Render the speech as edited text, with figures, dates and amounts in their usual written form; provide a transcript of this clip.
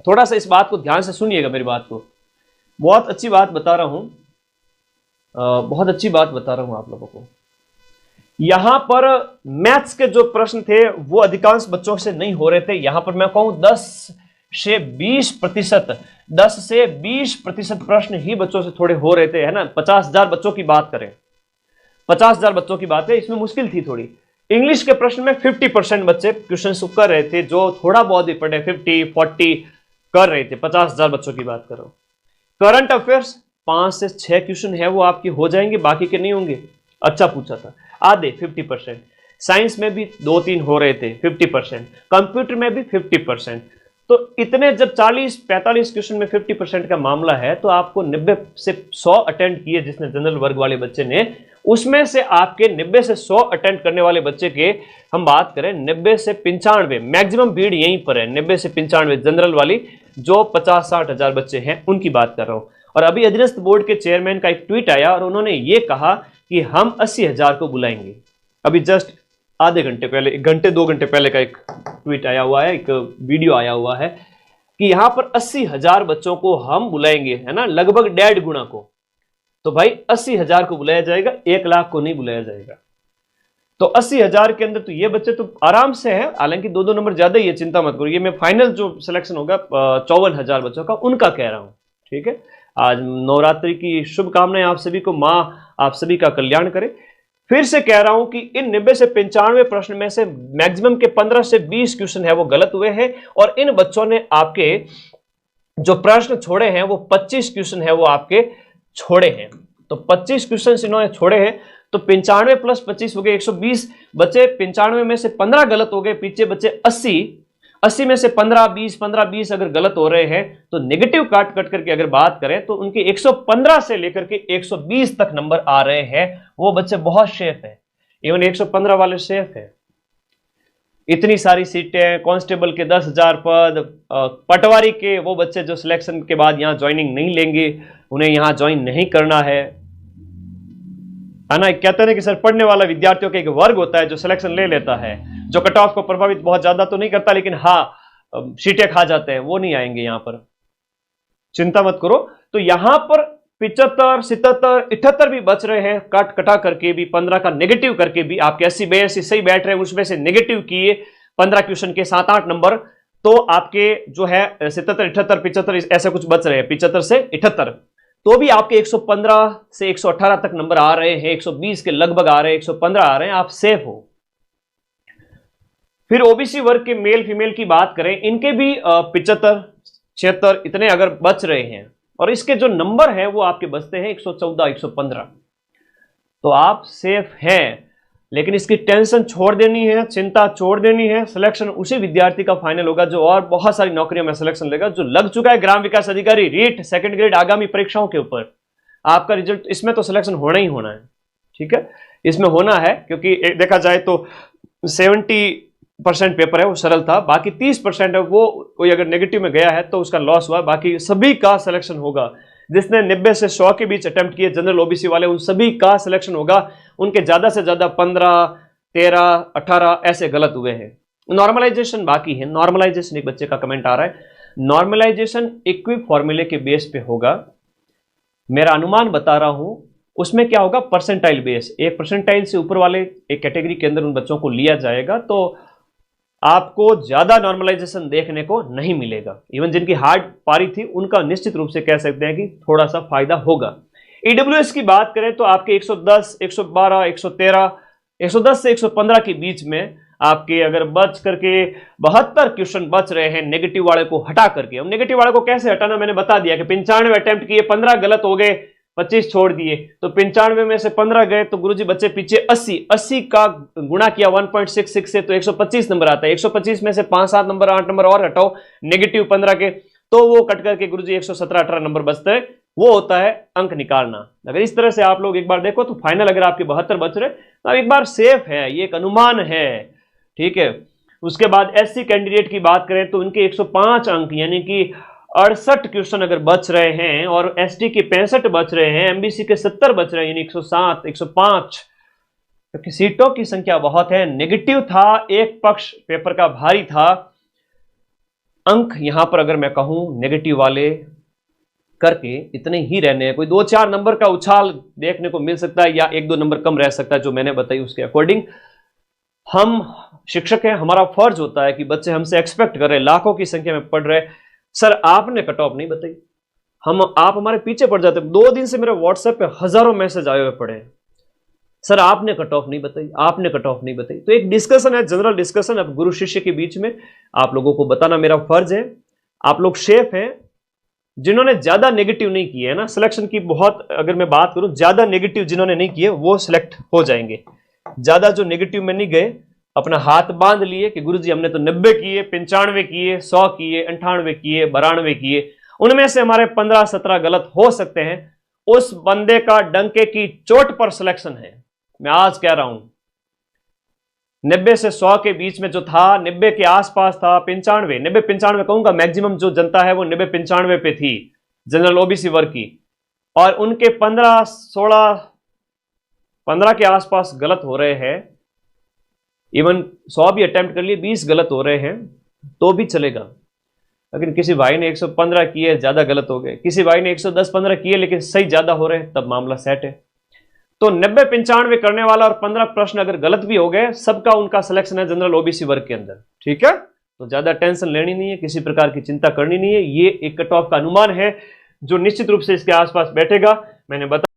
थोड़ा सा इस बात को ध्यान से सुनिएगा, मेरी बात को। बहुत अच्छी बात बता रहा हूं, बहुत अच्छी बात बता रहा हूं आप लोगों को। यहां पर मैथ्स के जो प्रश्न थे वो अधिकांश बच्चों से नहीं हो रहे थे। यहां पर मैं कहूं 10 से 20%, 10 से 20% प्रश्न ही बच्चों से थोड़े हो रहे थे, है ना। 50,000 बच्चों की बात करें, 50,000 बच्चों की बात है, इसमें मुश्किल थी थोड़ी। इंग्लिश के प्रश्न में 50% बच्चे क्वेश्चन कर रहे थे, जो थोड़ा बहुत भी पढ़े 50-40 कर रहे थे। 50,000 बच्चों की बात कर रहा हूं। करंट अफेयर्स 5 से 6 क्वेश्चन है वो आपके हो जाएंगे, बाकी के नहीं होंगे। अच्छा पूछा था, आधे 50%। साइंस में भी 2-3 हो रहे थे 50%, कंप्यूटर में भी 50%। तो इतने जब 40-45 क्वेश्चन में 50% का मामला है, तो आपको 90 से 100 अटेंड किए जिसने जनरल वर्ग वाले बच्चे ने, उसमें से आपके 90 से 100 अटेंड करने वाले बच्चे के हम बात करें 90 से 95, मैक्सिमम भीड़ यहीं पर है 90 से 95 जनरल वाली, जो 50-60 हजार बच्चे हैं उनकी बात कर रहा हूं। और अभी अधीनस्थ बोर्ड के चेयरमैन का एक ट्वीट आया और उन्होंने ये कहा कि हम 80,000 को बुलाएंगे। अभी जस्ट आधे घंटे पहले, 1 घंटे 2 घंटे पहले का एक ट्वीट आया हुआ है, एक वीडियो आया हुआ है कि यहां पर 80,000 बच्चों को हम बुलाएंगे, है ना, लगभग 1.5 गुना को। तो भाई 80,000 को बुलाया जाएगा, 1 लाख को नहीं बुलाया जाएगा। तो 80,000 के अंदर तो ये बच्चे तो आराम से हैं, हालांकि 2-2 नंबर ज्यादा ही है, चिंता मत करो। ये मैं फाइनल जो सिलेक्शन होगा 54,000 बच्चों का, उनका कह रहा हूं, ठीक है। आज नवरात्रि की शुभकामनाएं आप सभी को, मां आप सभी का कल्याण करे। फिर से कह रहा हूं कि इन 90 से 95 प्रश्न में से मैक्सिमम के 15 से 20 क्वेश्चन है वो गलत हुए हैं, और इन बच्चों ने आपके जो प्रश्न छोड़े हैं वो 25 क्वेश्चन है वो आपके छोड़े हैं। तो 25 क्वेश्चन इन्होंने छोड़े हैं, तो 95 प्लस 25 हो गए 120 बचे। 95 में से 15 गलत हो गए, पीछे बचे 80। 80 में से 15-20 अगर गलत हो रहे हैं, तो नेगेटिव काट कट करके अगर बात करें तो उनके 115 से लेकर के 120 तक नंबर आ रहे हैं। वो बच्चे बहुत सेफ है, इवन 115 वाले सेफ है। इतनी सारी सीटें, कांस्टेबल के 10,000 पद, पटवारी के वो बच्चे जो सिलेक्शन के बाद यहां ज्वाइनिंग नहीं लेंगे, उन्हें यहां ज्वाइन नहीं करना है ना। कहते हैं कि सर पढ़ने वाला विद्यार्थियों का एक वर्ग होता है जो सिलेक्शन ले लेता है, जो कट ऑफ को प्रभावित बहुत ज्यादा तो नहीं करता, लेकिन हाँ सीटें खा जाते हैं, वो नहीं आएंगे यहां पर, चिंता मत करो। तो यहां पर 75, 77, 78 भी बच रहे हैं, काट कटा करके भी, 15 का नेगेटिव करके भी आपके 80-82 सही बैठ रहे हैं, उसमें से नेगेटिव किए 15 क्वेश्चन के 7-8 नंबर, तो आपके जो है 77, 78, 75 ऐसे कुछ बच रहे हैं, 75 से 78, तो भी आपके 115 से 118 तक नंबर आ रहे हैं, 120 के लगभग आ रहे हैं, 115 आ रहे हैं, आप सेफ हो। फिर ओबीसी वर्ग के मेल फीमेल की बात करें, इनके भी 75, 76 इतने अगर बच रहे हैं, और इसके जो नंबर है वो आपके बचते हैं 114, 115, तो आप सेफ हैं। लेकिन इसकी टेंशन छोड़ देनी है, चिंता छोड़ देनी है। सिलेक्शन उसी विद्यार्थी का फाइनल होगा जो और बहुत सारी नौकरियों में सिलेक्शन लेगा, जो लग चुका है ग्राम विकास अधिकारी रीट सेकंड ग्रेड आगामी परीक्षाओं के ऊपर। आपका रिजल्ट इसमें तो सिलेक्शन होना ही होना है, ठीक है, इसमें होना है, क्योंकि देखा जाए तो 70% पेपर है वो सरल था, बाकी 30% है वो कोई अगर नेगेटिव में गया है तो उसका लॉस हुआ, बाकी सभी का सिलेक्शन होगा। जिसने 90 से 100 के बीच अटेम्प्ट किए जनरल ओबीसी वाले, उन सभी का सिलेक्शन होगा। उनके ज्यादा से ज्यादा 15, 13, 18 ऐसे गलत हुए हैं। नॉर्मलाइजेशन बाकी है, नॉर्मलाइजेशन एक बच्चे का कमेंट आ रहा है, नॉर्मलाइजेशन इक्विप फॉर्मूले के बेस पे होगा, मेरा अनुमान बता रहा हूं। उसमें क्या होगा, परसेंटाइल बेस, एक परसेंटाइल से ऊपर वाले एक कैटेगरी के अंदर उन बच्चों को लिया जाएगा, तो आपको ज्यादा नॉर्मलाइजेशन देखने को नहीं मिलेगा। इवन जिनकी हार्ड पारी थी उनका निश्चित रूप से कह सकते हैं कि थोड़ा सा फायदा होगा। ईडब्ल्यूएस की बात करें तो आपके 110, 112, 113, 110 से 115 के बीच में आपके अगर बच करके 72 क्वेश्चन बच रहे हैं नेगेटिव वाले को हटा करके। अब नेगेटिव वाले को कैसे हटाना मैंने बता दिया कि 95 अटेम्प्ट किए, 15 गलत हो गए, 25 छोड़ दिए, तो 95 में से 15 गए, तो गुरुजी बच्चे पीछे 80 का गुणा किया 1.66 से, तो 125 नंबर आता है। 125 में से 5-7 नंबर, 8 नंबर और हटाओ नेगेटिव 15 के, तो वो कट करके गुरुजी 117-18 नंबर बचते हैं। वो होता है अंक निकालना। अगर इस तरह से आप लोग एक बार देखो तो फाइनल अगर आपके 72 बच रहे तो एक बार सेफ है, ये एक अनुमान है, ठीक है। उसके बाद एससी कैंडिडेट की बात करें तो उनके 105 अंक यानी कि 68 क्वेश्चन अगर बच रहे हैं, और एसटी के 65 बच रहे हैं, एमबीसी के 70 बच रहे हैं, यानी 107, 105, क्योंकि सीटों की संख्या बहुत है। नेगेटिव था, एक पक्ष पेपर का भारी था, अंक यहां पर अगर मैं कहूं नेगेटिव वाले करके इतने ही रहने हैं, कोई 2-4 नंबर का उछाल देखने को मिल सकता है या 1-2 नंबर कम रह सकता है, जो मैंने बताई उसके अकॉर्डिंग। हम शिक्षक हैं, हमारा फर्ज होता है कि बच्चे हमसे एक्सपेक्ट कर रहे हैं, लाखों की संख्या में पढ़ रहे, सर आपने कट ऑफ नहीं बताई। आप हमारे पीछे पड़ जाते हैं। 2 दिन से मेरे व्हाट्सएप पे हजारों मैसेज आए हुए पड़े हैं, सर आपने कट ऑफ नहीं बताई, आपने कट ऑफ नहीं बताई। तो एक डिस्कशन है, जनरल डिस्कशन अब गुरु शिष्य के बीच में, आप लोगों को बताना मेरा फर्ज है। आप लोग शेफ हैं, जिन्होंने ज्यादा नेगेटिव नहीं किए है ना सिलेक्शन की, बहुत अगर मैं बात करूं, ज्यादा नेगेटिव जिन्होंने नहीं किए वो सिलेक्ट हो जाएंगे। ज्यादा जो नेगेटिव में नहीं गए, अपना हाथ बांध लिए कि गुरुजी हमने तो 90 किए, 95 किए, 100 किए, 98 किए, 92 किए, उनमें से हमारे 15-17 गलत हो सकते हैं, उस बंदे का डंके की चोट पर सिलेक्शन है। मैं आज कह रहा हूं 90 से 100 के बीच में जो था, 90 के आसपास था, 95, 90-95 कहूंगा, मैक्सिमम जो जनता है वो 90-95 पे थी जनरल ओबीसी वर्ग की, और उनके 15 के आसपास गलत हो रहे हैं। इवन 100 भी अटेम्प्ट कर लिए, 20 गलत हो रहे हैं तो भी चलेगा। लेकिन किसी भाई ने 115 किए, ज्यादा गलत हो गए, किसी भाई ने 110-15 किए लेकिन सही ज्यादा हो रहे हैं, तब मामला सेट है। तो 90-95 करने वाला और 15 प्रश्न अगर गलत भी हो गए, सबका उनका सिलेक्शन है जनरल ओबीसी वर्ग के अंदर, ठीक है। तो ज्यादा टेंशन लेनी नहीं है, किसी प्रकार की चिंता करनी नहीं है। ये एक कट ऑफ का अनुमान है जो निश्चित रूप से इसके आसपास बैठेगा। मैंने बताया